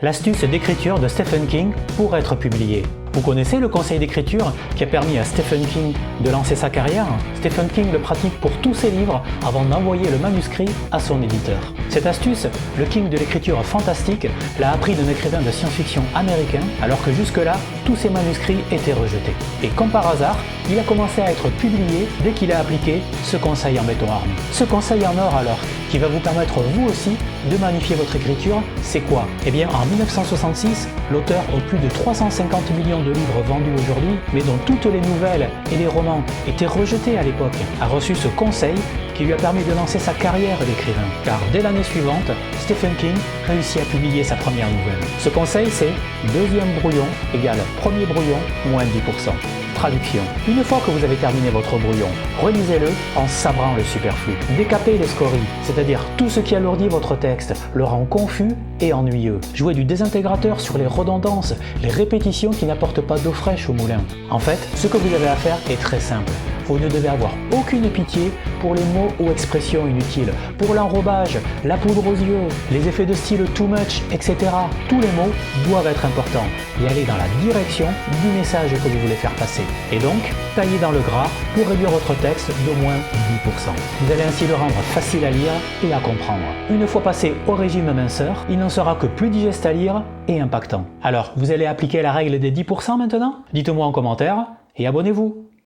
L'astuce d'écriture de Stephen King pour être publié. Vous connaissez le conseil d'écriture qui a permis à Stephen King de lancer sa carrière? Stephen King le pratique pour tous ses livres avant d'envoyer le manuscrit à son éditeur. Cette astuce, le King de l'écriture fantastique l'a appris d'un écrivain de science-fiction américain alors que jusque-là, tous ses manuscrits étaient rejetés. Et comme par hasard, il a commencé à être publié dès qu'il a appliqué ce conseil en béton armé. Ce conseil en or alors, qui va vous permettre vous aussi de magnifier votre écriture, c'est quoi? Eh bien, en 1966, l'auteur aux plus de 350 millions de livres vendus aujourd'hui, mais dont toutes les nouvelles et les romans étaient rejetés à l'époque, a reçu ce conseil qui lui a permis de lancer sa carrière d'écrivain. Car dès l'année suivante, Stephen King réussit à publier sa première nouvelle. Ce conseil, c'est deuxième brouillon égale premier brouillon moins 10%. Traduction. Une fois que vous avez terminé votre brouillon, relisez-le en sabrant le superflu. Décapez les scories, c'est-à-dire tout ce qui alourdit votre texte, le rend confus et ennuyeux. Jouez du désintégrateur sur les redondances, les répétitions qui n'apportent pas d'eau fraîche au moulin. En fait, ce que vous avez à faire est très simple. Vous ne devez avoir aucune pitié pour les mots ou expressions inutiles, pour l'enrobage, la poudre aux yeux, les effets de style too much, etc. Tous les mots doivent être importants et aller dans la direction du message que vous voulez faire passer. Et donc, taillez dans le gras pour réduire votre texte d'au moins 10%. Vous allez ainsi le rendre facile à lire et à comprendre. Une fois passé au régime minceur, il n'en sera que plus digeste à lire et impactant. Alors, vous allez appliquer la règle des 10% maintenant? Dites-moi en commentaire et abonnez-vous.